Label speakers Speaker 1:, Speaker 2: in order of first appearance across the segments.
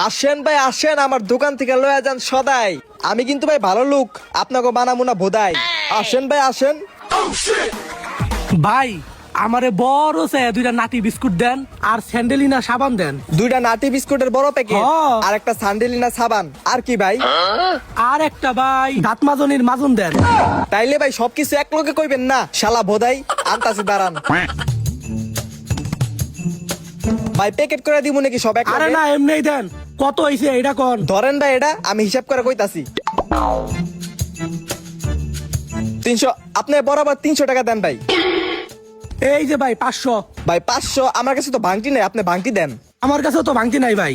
Speaker 1: আসেন ভাই আসেন, আমার দোকান থেকে লয়ে যান সদাই। আমি কিন্তু ভাই ভালো লোক, আপনাকে বানাবো না বোধাই। আসেন ভাই আসেন।
Speaker 2: ভাই আমারে বড় সে দুইটা নাটি বিস্কুট দেন আর স্যান্ডেলিনা সাবান দেন।
Speaker 1: দুইটা নাটি বিস্কুটের বড় প্যাকেট
Speaker 2: হ্যাঁ।
Speaker 1: আর একটা স্যান্ডেলিনা সাবান। আর কি ভাই?
Speaker 2: আর একটা ভাই দাঁত মাজনির মাজন দেন।
Speaker 1: তাইলে ভাই সবকিছু এক লোকে কইবেন না, শালা বোধাই। আনতাছি দাঁড়ান ভাই, প্যাকেট করে দিব নাকি সব এক
Speaker 2: আরে
Speaker 1: লগে?
Speaker 2: না এমনিই দেন। কত হইছে এটা কোন?
Speaker 1: ধরেন ভাই, এটা আমি হিসাব করে কইতাছি। 300, আপনি বরাবর 300 টাকা দেন ভাই।
Speaker 2: এই যে ভাই 500।
Speaker 1: ভাই 500, আমার কাছে তো ভাঙটি নাই, আপনি ভাঙটি দেন।
Speaker 2: আমার কাছেও তো ভাঙতি নাই ভাই।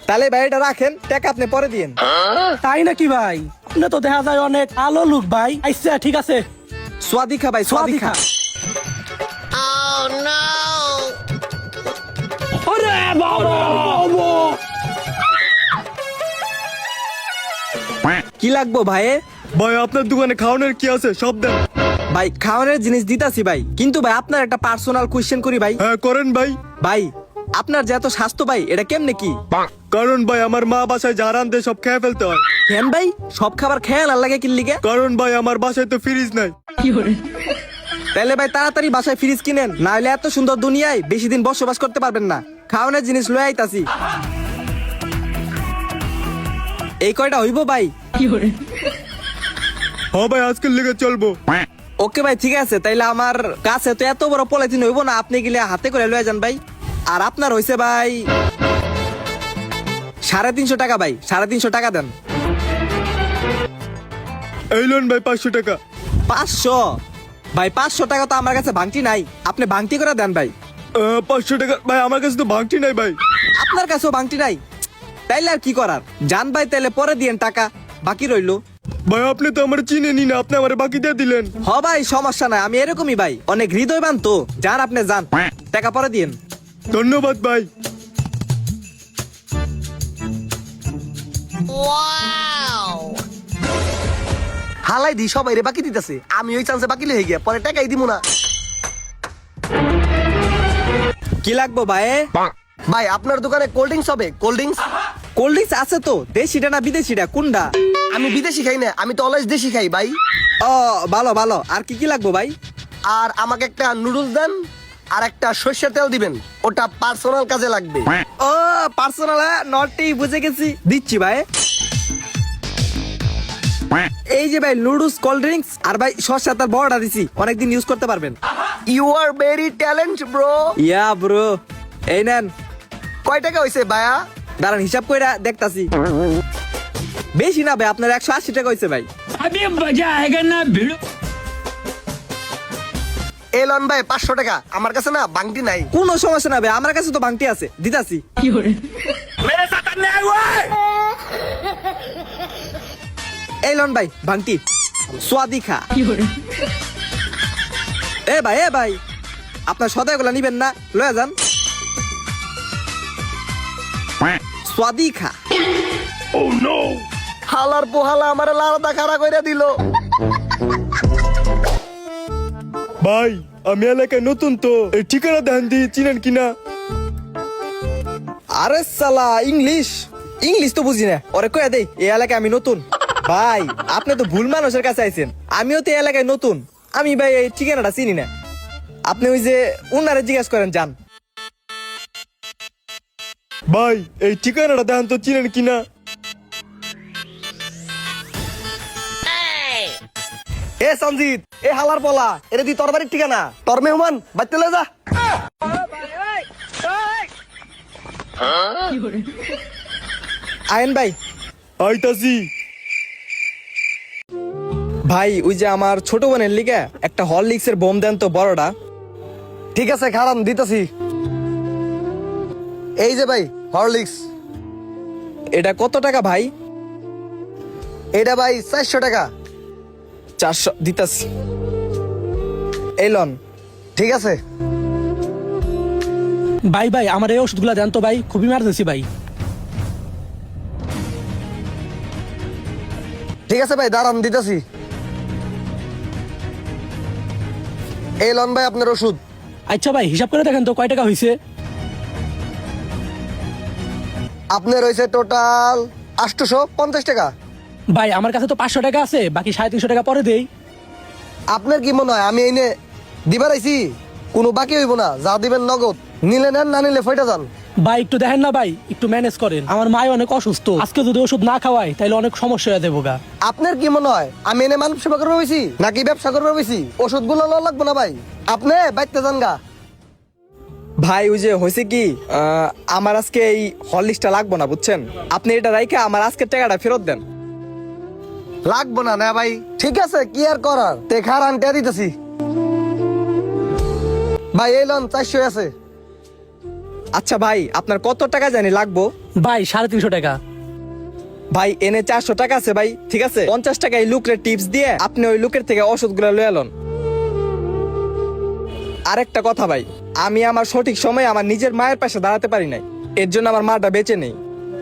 Speaker 1: তাহলে ভাই এটা রাখেন, টাকা আপনি পরে দিয়েন।
Speaker 2: তাই নাকি ভাই? আপনি তো দেখা যায় অনেক আলো লোক ভাই। আচ্ছা ঠিক আছে।
Speaker 1: স্বাদিখা ভাই, স্বাদিখা।
Speaker 2: আরে বাবা!
Speaker 1: কি লাগবো ভাই?
Speaker 3: ভাই আপনার দোকানে খাওয়ানোর কি আছে সব দেন।
Speaker 1: ভাই খাওয়ানোর জিনিস দিতাছি ভাই, কিন্তু ভাই আপনার একটা পার্সোনাল কোয়েশ্চেন করি ভাই।
Speaker 3: হ্যাঁ করেন ভাই।
Speaker 1: ভাই আপনার যে এত স্বাস্থ্য ভাই, এটা কেমনে কি?
Speaker 3: কারণ ভাই আমার মা বাসায় যা রান্ধে সব খেয়ে ফেলতে হয়।
Speaker 1: কেন ভাই সব খাবার খেয়াল আর লাগে কি লিগে?
Speaker 3: কারণ ভাই আমার বাসায় তো ফ্রিজ নাই।
Speaker 1: তাহলে ভাই তাড়াতাড়ি বাসায় ফ্রিজ কিনেন, না হলে এত সুন্দর দুনিয়ায় বেশি দিন বসবাস করতে পারবেন না। খাওয়ানোর জিনিস লয়ে আইতাছি। এই কয়টা হইব ভাই?
Speaker 3: হ্যাঁ ভাই আজকের লেগে চলবো।
Speaker 1: ওকে ভাই ঠিক আছে, তাইলে আমার কাছে তো এত বড় পলিথিন হইব না, আপনি গেলে হাতে করে লয়ে যান ভাই। আর আপনার হইছে ভাই 350 টাকা ভাই, 350 টাকা দেন।
Speaker 3: এই লোন ভাই 500 টাকা।
Speaker 1: 500 ভাই, 500 টাকা তো আমার কাছে ভাঙটি নাই, আপনি ভাঙটি করে দেন ভাই।
Speaker 3: 500 টাকা ভাই আমার কাছে তো ভাঙটি নাই ভাই।
Speaker 1: আপনার কাছেও ভাঙটি নাই, তাইলে আর কি করার? যান ভাই, তাইলে পরে দিয়েন, টাকা বাকি রইলো।
Speaker 3: ভাই আপনি তো আমার চিনেনি না, আপনি আমার বাকি দিয়ে দিলেন।
Speaker 1: হ ভাই সমস্যা নাই, আমি এরকমই ভাই, অনেক হৃদয়বান তো। যান আপনি যান, টাকা পরে দিয়েন।
Speaker 3: ধন্যবাদ ভাই।
Speaker 4: হালাই দি সবাই রে বাকি দিতেছে, আমি ওই চান্সে বাকি হয়ে গিয়া পরে টাকাই দিব না।
Speaker 1: কি লাগবো ভাই?
Speaker 4: ভাই আপনার দোকানে কোল্ড ড্রিঙ্কস হবে? Cold drinks?
Speaker 1: কোল্ড ড্রিঙ্কস আছে তো, দেশিটা না বিদেশিটা কোনটা?
Speaker 4: আমি বিদেশি খাই না, আমি তো অলওয়েজ দেশি খাই ভাই।
Speaker 1: ও ভালো ভালো। আর কি কি লাগবো ভাই?
Speaker 4: আর আমাকে একটা নুডলস দেন আর একটা সর্ষের তেল দিবেন, ওটা পার্সোনাল কাজে লাগবে।
Speaker 1: ও পার্সোনাল, নটি বুঝে গেছি, দিচ্ছি ভাই। এই যে ভাই নুডলস, কোল্ড ড্রিঙ্কস আর ভাই সরষে তার বড়টা দিছি, অনেকদিন ইউজ করতে পারবেন।
Speaker 4: You are very talent bro.
Speaker 1: Yeah bro, এই নেন।
Speaker 4: কয় টাকা হইছে ভাইয়া?
Speaker 1: দাঁড়ান হিসাব কইরা দেখতাছি। বেশি না ভাই, আপনার 180 টাকা হইছে ভাই।
Speaker 4: এলন ভাই 500 টাকা, আমার কাছে না বাংটি নাই।
Speaker 1: কোনো সমস্যা না ভাই, আমার কাছে তো ভাঙটি আছে, দিতাছি। এই লন ভাই ভাঙটি, স্বাদিখা। এ ভাই আপনার সদাই গুলা নিবেন না, লয়ে যান। স্বাদিখা।
Speaker 4: হালার পোহালা আমার লাড়া খাড়া কইরা দিল।
Speaker 3: ভাই আমি এলাকায় নতুন তো, এই ঠিকানা দেন দি, চিনেন কিনা?
Speaker 1: আরে সালা ইংলিশ তো বুঝি না, ওরে কয়ে দেই এই এলাকায় আমি নতুন। ভাই আপনি তো ভুল মানুষের কাছে আইছেন, আমিও তো এই এলাকায় নতুন। আমি ভাই এই ঠিকানাটা চিনি না, আপনি ওই যে উনারে জিজ্ঞাসা করেন, যান।
Speaker 3: ভাই এই ঠিকানাটা দেন তো, চিনেন কিনা?
Speaker 4: এ সঞ্জিত, এ হালার বলা, এটা দি তোর বাড়ির ঠিকানা। তোর মেহমান বাইতে লয়ে যা।
Speaker 1: আয়েন ভাই।
Speaker 3: আইতাছি।
Speaker 1: ভাই ওই যে আমার ছোট বোনের লিগে একটা হরলিক্সের বোম দেন তো, বড়টা।
Speaker 4: ঠিক আছে খারাপ দিতেছি। এই যে ভাই হরলিক্স,
Speaker 1: এটা কত টাকা ভাই?
Speaker 4: এটা ভাই 400 টাকা।
Speaker 1: 400 দিতাছি। এই লন।
Speaker 4: ঠিক আছে
Speaker 2: ভাই ভাই আমার এই ওষুধগুলা দেন তো ভাই, খুব ইমার্জেন্সি ভাই।
Speaker 4: ঠিক আছে ভাই দাঁড়ান দিতেছি। এই লন ভাই আপনার ওষুধ।
Speaker 2: আচ্ছা ভাই হিসাব করে দেখেন তো কয় টাকা হইছে।
Speaker 4: আপনার রয়েছে টোটাল 850 টাকা।
Speaker 2: ভাই আমার কাছে তো 500 টাকা আছে, বাকি 350 টাকা পরে দেই।
Speaker 4: আপনার কি মনে হয় আমি এনে দিবার আইছি? কোনো বাকি হইব না, যা দিবেন নগদ। নিলে নেন, না নিলে ফয়টা যান।
Speaker 2: ভাই একটু দেখেন না ভাই, একটু ম্যানেজ করেন। আমার মায় অনেক অসুস্থ, আজকে যদি ওষুধ না খাওয়াই তাহলে অনেক সমস্যা হয়ে যাবো গা।
Speaker 4: আপনার কি মনে হয় আমি এনে মানব সেবা করবো বেশি নাকি ব্যবসা করবো বেশি? ওষুধগুলো লওয়া লাগবো না ভাই, আপনি বাইতে যান গা।
Speaker 1: ভাই ওই যে হয়েছে কি, আমার আজকে এই হরলিক্সটা লাগবো না বুঝছেন, আপনি এটা রাইখে আমার আজকের টাকাটা ফেরত দেন।
Speaker 4: লাগবো না না ভাই, ঠিক আছে কি আর করার, তেখার আনতে দিতেছি। ভাই এই লন 400 আছে।
Speaker 1: আচ্ছা ভাই আপনার কত টাকা জানি লাগবো?
Speaker 2: ভাই 350 টাকা।
Speaker 1: ভাই এনে 400 টাকা আছে ভাই, ঠিক আছে 50 টাকা এই লোকের টিপস দিয়ে আপনি ওই লোকের থেকে ওষুধগুলো লয়ে এলন। আরেকটা কথা ভাই, আমি আমার সঠিক সময়ে আমার নিজের মায়ের পাশে দাঁড়াতে পারি নাই, এর জন্য আমার মাটা বেঁচে নেই।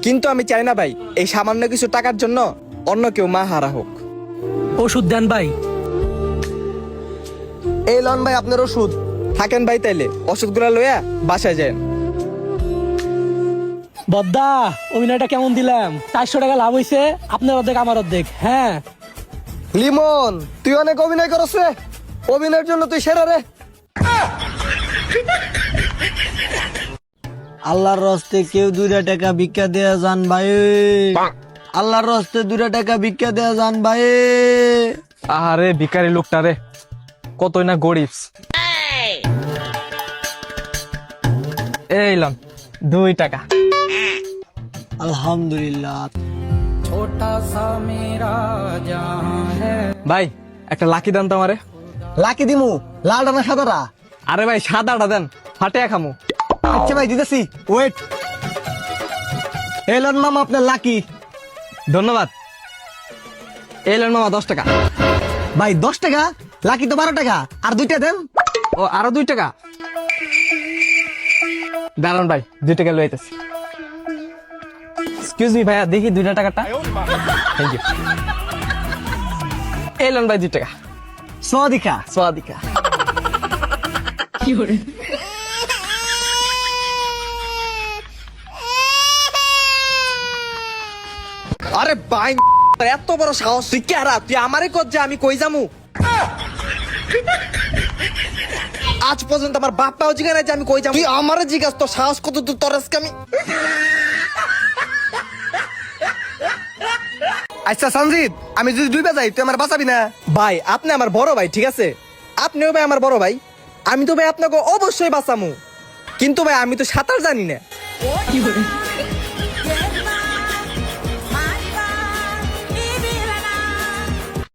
Speaker 1: কিন্তু আমি চাই না ভাই এই সামান্য কিছু টাকার জন্য অন্য কেউ মা হারা হোক।
Speaker 2: ওষুধ দেন ভাই।
Speaker 4: এই লন ভাই আপনার ওষুধ।
Speaker 1: থাকেন ভাই তাইলে, ওষুধগুলো লইয়া বাসায় যান।
Speaker 2: বদ্দা অভিনয়টা কেমন দিলাম? 400 টাকা লাভ হইছে, আপনার অর্ধেক আমার অর্ধেক। হ্যাঁ
Speaker 4: লিমন তুই অনেক অভিনয় করছ রে, অভিনয়ের জন্য তুই সেরা রে।
Speaker 5: আল্লাহর রস্তে কেউ 2 টাকা ভিক্ষা দেয়া যান ভাই। আল্লাহর রস্তে 2 টাকা ভিক্ষা দেয়া যান ভাই।
Speaker 1: আরে ভিখারি লোকটা রে, কতই না গরিব। এই লন 2 টাকা।
Speaker 5: আলহামদুলিল্লাহ।
Speaker 1: ভাই একটা লাকি দেন তো আমারে।
Speaker 4: লাকি দিমু, লালটা না সাদাটা?
Speaker 1: আরে ভাই সাদাটা দেন, ফাটিয়া খামু।
Speaker 4: আচ্ছা ভাই দিতেছি, ওয়েট। এই লন মামা আপনার লাকি।
Speaker 1: ধন্যবাদ। এই লন মামা 10 টাকা।
Speaker 4: ভাই 10 টাকা, লাকি তো 12 টাকা, আর 2টা দেন।
Speaker 1: ও আরো 2 টাকা দাঁড়ান ভাই, 2 টাকা লইতেছি। এক্সকিউজ মি ভাইয়া, দেখি 2 টাকাটা। Thank you. এই লন ভাই 2 টাকা।
Speaker 4: সদিকা
Speaker 1: স্বাদিকা। আরে ভাই এত বড় সাহস, তুই কে হারা? তুই আমারে কর যে আমি কই যামু? আজ পর্যন্ত আমার বাপটাও জিজ্ঞাসা যে আমি কই যাবো, তুই আমারে জিজ্ঞাস তোর সাহস কত? তুই তোর আজকে আমি।
Speaker 4: আচ্ছা সঞ্জিত, আমি যদি ডুবে যাই তুই আমার বাঁচাবি না?
Speaker 1: ভাই আপনি আমার বড় ভাই, ঠিক আছে, আপনিও ভাই আমার বড় ভাই, আমি তো ভাই আপনাকে অবশ্যই বাঁচামু, কিন্তু ভাই আমি তো সাঁতার জানি না।